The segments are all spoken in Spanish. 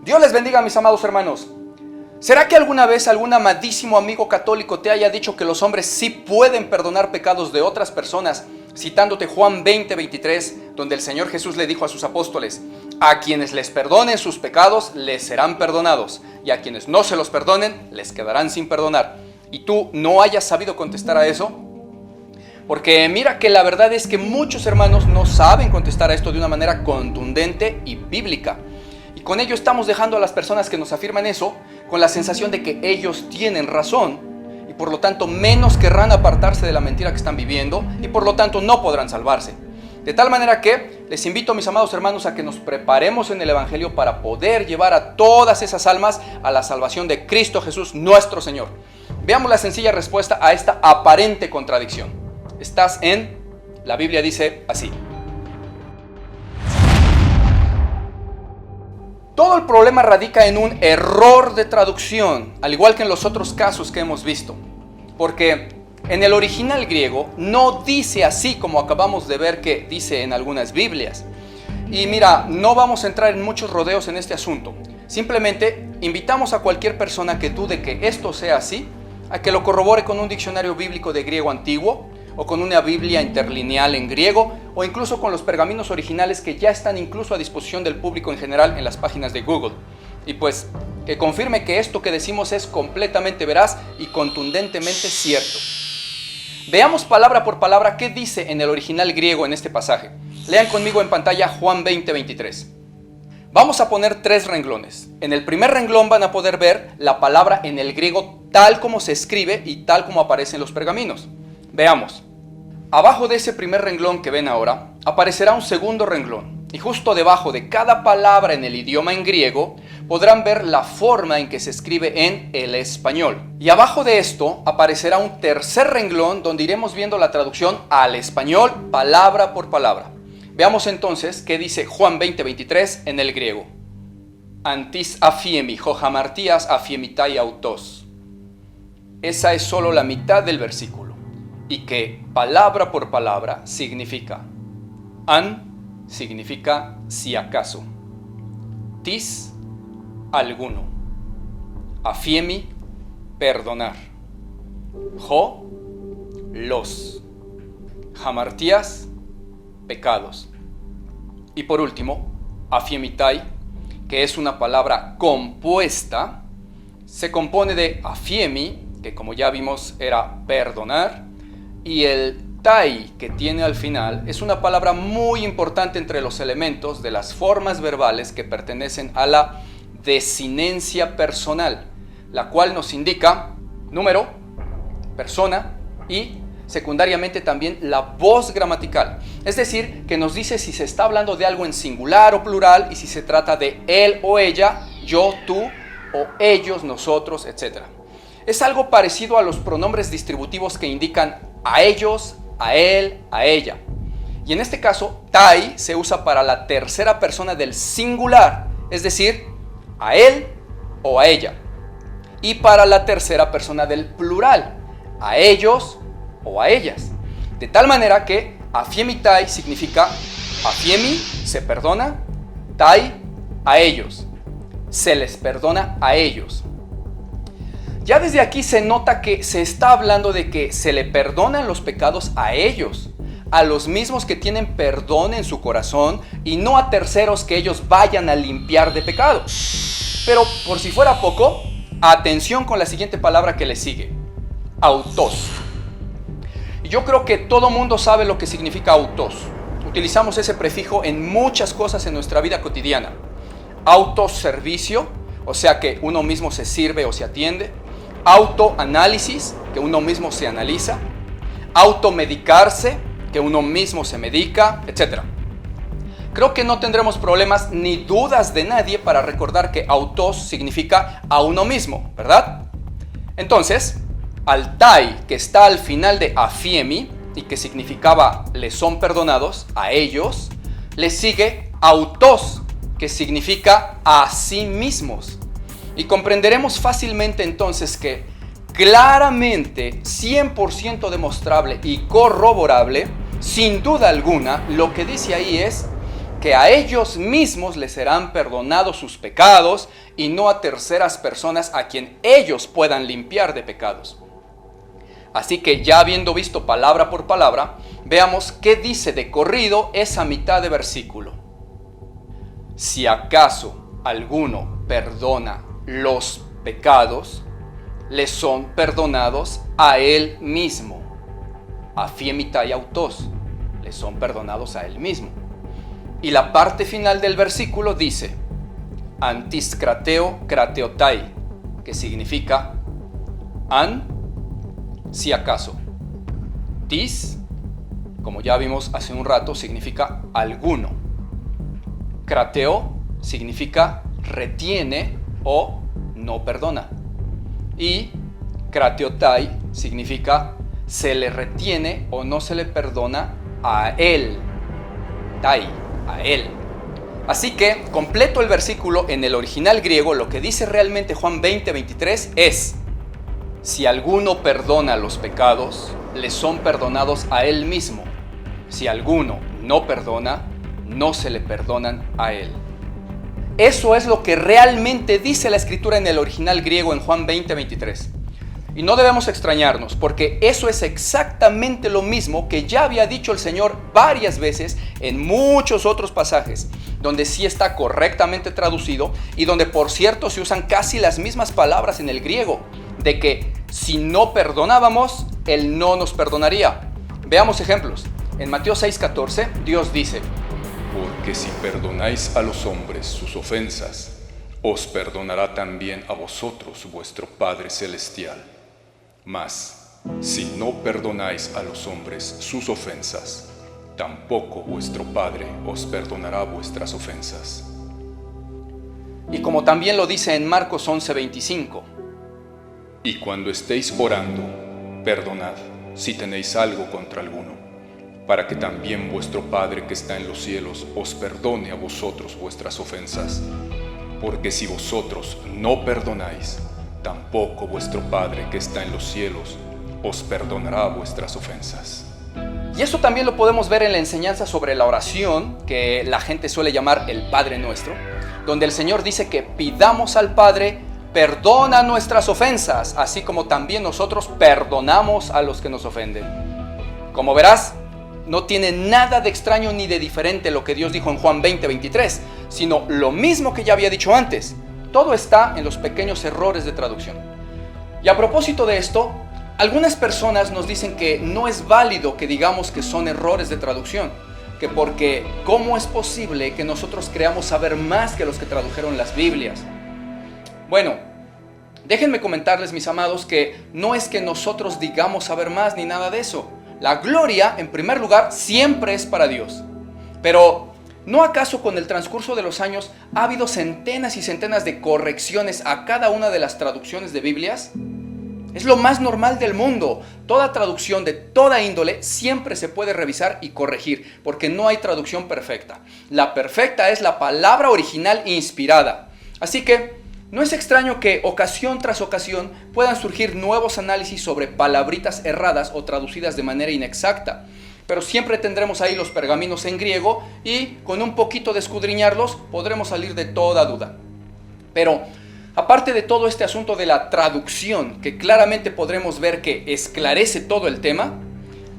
Dios les bendiga, mis amados hermanos. ¿Será que alguna vez algún amadísimo amigo católico te haya dicho que los hombres sí pueden perdonar pecados de otras personas, citándote Juan 20:23, donde el Señor Jesús le dijo a sus apóstoles: a quienes les perdonen sus pecados les serán perdonados, y a quienes no se los perdonen les quedarán sin perdonar? Y tú no hayas sabido contestar a eso, porque mira que la verdad es que muchos hermanos no saben contestar a esto de una manera contundente y bíblica. Y con ello estamos dejando a las personas que nos afirman eso con la sensación de que ellos tienen razón y por lo tanto menos querrán apartarse de la mentira que están viviendo y por lo tanto no podrán salvarse. De tal manera que les invito, mis amados hermanos, a que nos preparemos en el Evangelio para poder llevar a todas esas almas a la salvación de Cristo Jesús nuestro Señor. Veamos la sencilla respuesta a esta aparente contradicción. Estás en... La Biblia dice así: todo el problema radica en un error de traducción, al igual que en los otros casos que hemos visto. Porque en el original griego no dice así como acabamos de ver que dice en algunas Biblias. Y mira, no vamos a entrar en muchos rodeos en este asunto. Simplemente invitamos a cualquier persona que dude que esto sea así, a que lo corrobore con un diccionario bíblico de griego antiguo, o con una Biblia interlineal en griego, o incluso con los pergaminos originales que ya están incluso a disposición del público en general en las páginas de Google. Y pues, que confirme que esto que decimos es completamente veraz y contundentemente cierto. Veamos palabra por palabra qué dice en el original griego en este pasaje. Lean conmigo en pantalla Juan 20:23. Vamos a poner 3 renglones. En el primer renglón van a poder ver la palabra en el griego tal como se escribe y tal como aparece en los pergaminos. Veamos. Abajo de ese primer renglón que ven ahora, aparecerá un segundo renglón. Y justo debajo de cada palabra en el idioma en griego, podrán ver la forma en que se escribe en el español. Y abajo de esto aparecerá un tercer renglón donde iremos viendo la traducción al español palabra por palabra. Veamos entonces qué dice Juan 20:23 en el griego. Antis afiemi hojamartías afiemitai autos. Esa es solo la mitad del versículo. Y que palabra por palabra significa: an significa si acaso, tis alguno, afiemi perdonar, jo los, hamartías pecados, y por último afiemitai, que es una palabra compuesta, se compone de afiemi, que como ya vimos era perdonar, y el tai que tiene al final es una palabra muy importante entre los elementos de las formas verbales que pertenecen a la desinencia personal, la cual nos indica número, persona y secundariamente también la voz gramatical. Es decir, que nos dice si se está hablando de algo en singular o plural y si se trata de él o ella, yo, tú o ellos, nosotros, etc. Es algo parecido a los pronombres distributivos que indican a ellos, a él, a ella. Y en este caso, tai se usa para la tercera persona del singular, es decir, a él o a ella. Y para la tercera persona del plural, a ellos o a ellas. De tal manera que afiemi tai significa afiemi se perdona, tai a ellos, se les perdona a ellos. Ya desde aquí se nota que se está hablando de que se le perdonan los pecados a ellos, a los mismos que tienen perdón en su corazón y no a terceros que ellos vayan a limpiar de pecado. Pero por si fuera poco, atención con la siguiente palabra que le sigue: autos. Yo creo que todo mundo sabe lo que significa autos. Utilizamos ese prefijo en muchas cosas en nuestra vida cotidiana. Autoservicio, o sea que uno mismo se sirve o se atiende. Autoanálisis, que uno mismo se analiza. Automedicarse, que uno mismo se medica, etc. Creo que no tendremos problemas ni dudas de nadie para recordar que autos significa a uno mismo, ¿verdad? Entonces, al tai que está al final de afiemi y que significaba les son perdonados, a ellos, le sigue autos, que significa a sí mismos. Y comprenderemos fácilmente entonces que claramente, 100% demostrable y corroborable, sin duda alguna, lo que dice ahí es que a ellos mismos les serán perdonados sus pecados y no a terceras personas a quien ellos puedan limpiar de pecados. Así que ya habiendo visto palabra por palabra, veamos qué dice de corrido esa mitad de versículo. Si acaso alguno perdona los pecados, le son perdonados a él mismo. Afiemitai autos, le son perdonados a él mismo. Y la parte final del versículo dice, antis krateo krateotai, que significa an, si acaso. Tis, como ya vimos hace un rato, significa alguno. Krateo significa retiene o no perdona. Y krateotai significa se le retiene o no se le perdona a él. Tai, a él. Así que, completo el versículo en el original griego, lo que dice realmente Juan 20:23 es: si alguno perdona los pecados, le son perdonados a él mismo. Si alguno no perdona, no se le perdonan a él. Eso es lo que realmente dice la escritura en el original griego en Juan 20:23. Y no debemos extrañarnos, porque eso es exactamente lo mismo que ya había dicho el Señor varias veces en muchos otros pasajes, donde sí está correctamente traducido y donde, por cierto, se usan casi las mismas palabras en el griego, de que si no perdonábamos, Él no nos perdonaría. Veamos ejemplos. En Mateo 6:14, Dios dice: porque si perdonáis a los hombres sus ofensas, os perdonará también a vosotros vuestro Padre Celestial. Mas, si no perdonáis a los hombres sus ofensas, tampoco vuestro Padre os perdonará vuestras ofensas. Y como también lo dice en Marcos 11:25. Y cuando estéis orando, perdonad si tenéis algo contra alguno, para que también vuestro Padre que está en los cielos os perdone a vosotros vuestras ofensas. Porque si vosotros no perdonáis, tampoco vuestro Padre que está en los cielos os perdonará vuestras ofensas. Y eso también lo podemos ver en la enseñanza sobre la oración, que la gente suele llamar el Padre Nuestro, donde el Señor dice que pidamos al Padre: perdona nuestras ofensas, así como también nosotros perdonamos a los que nos ofenden. Como verás, no tiene nada de extraño ni de diferente lo que Dios dijo en Juan 20:23, sino lo mismo que ya había dicho antes. Todo está en los pequeños errores de traducción. Y a propósito de esto, algunas personas nos dicen que no es válido que digamos que son errores de traducción, que porque ¿cómo es posible que nosotros creamos saber más que los que tradujeron las Biblias? Bueno, déjenme comentarles, mis amados, que no es que nosotros digamos saber más ni nada de eso. La gloria, en primer lugar, siempre es para Dios. Pero, ¿no acaso con el transcurso de los años ha habido centenas y centenas de correcciones a cada una de las traducciones de Biblias? Es lo más normal del mundo. Toda traducción de toda índole siempre se puede revisar y corregir, porque no hay traducción perfecta. La perfecta es la palabra original inspirada. Así que no es extraño que ocasión tras ocasión puedan surgir nuevos análisis sobre palabritas erradas o traducidas de manera inexacta. Pero siempre tendremos ahí los pergaminos en griego y con un poquito de escudriñarlos podremos salir de toda duda. Pero aparte de todo este asunto de la traducción, que claramente podremos ver que esclarece todo el tema,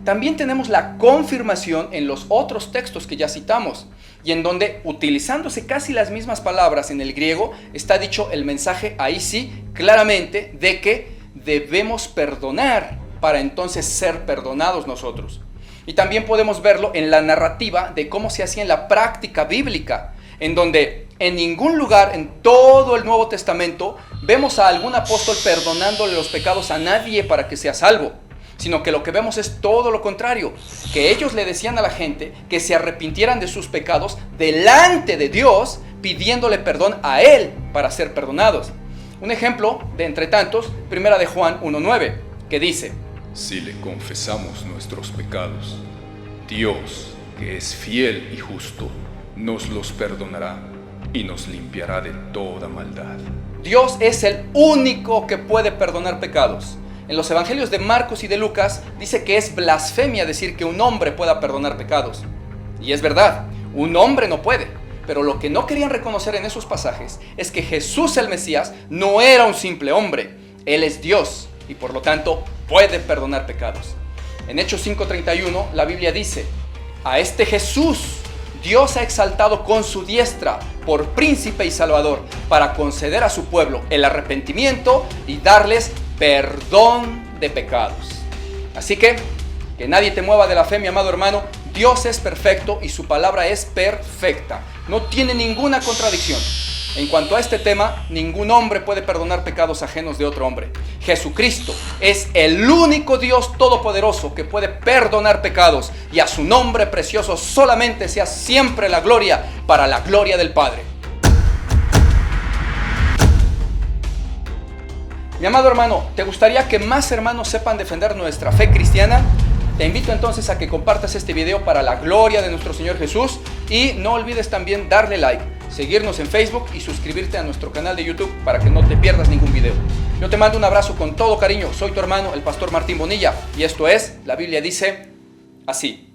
también tenemos la confirmación en los otros textos que ya citamos, y en donde, utilizándose casi las mismas palabras en el griego, está dicho el mensaje ahí sí, claramente, de que debemos perdonar para entonces ser perdonados nosotros. Y también podemos verlo en la narrativa de cómo se hacía en la práctica bíblica, en donde en ningún lugar en todo el Nuevo Testamento vemos a algún apóstol perdonándole los pecados a nadie para que sea salvo, sino que lo que vemos es todo lo contrario, que ellos le decían a la gente que se arrepintieran de sus pecados delante de Dios, pidiéndole perdón a Él para ser perdonados. Un ejemplo de entre tantos, 1 de Juan 1:9, que dice: si le confesamos nuestros pecados, Dios, que es fiel y justo, nos los perdonará y nos limpiará de toda maldad. Dios es el único que puede perdonar pecados. En los evangelios de Marcos y de Lucas dice que es blasfemia decir que un hombre pueda perdonar pecados. Y es verdad, Un hombre no puede. Pero lo que no querían reconocer en esos pasajes es que Jesús el Mesías no era un simple hombre. Él es Dios y por lo tanto puede perdonar pecados. En Hechos 5:31 la Biblia dice: a este Jesús Dios ha exaltado con su diestra por príncipe y salvador para conceder a su pueblo el arrepentimiento y darles perdón de pecados. Así que nadie te mueva de la fe, mi amado hermano. Dios es perfecto y su palabra es perfecta. No tiene ninguna contradicción. En cuanto a este tema, ningún hombre puede perdonar pecados ajenos de otro hombre. Jesucristo es el único Dios todopoderoso que puede perdonar pecados, y a su nombre precioso solamente sea siempre la gloria, para la gloria del Padre. Mi amado hermano, ¿te gustaría que más hermanos sepan defender nuestra fe cristiana? Te invito entonces a que compartas este video para la gloria de nuestro Señor Jesús, y no olvides también darle like, seguirnos en Facebook y suscribirte a nuestro canal de YouTube para que no te pierdas ningún video. Yo te mando un abrazo con todo cariño. Soy tu hermano, el pastor Martín Bonilla, y esto es La Biblia Dice Así.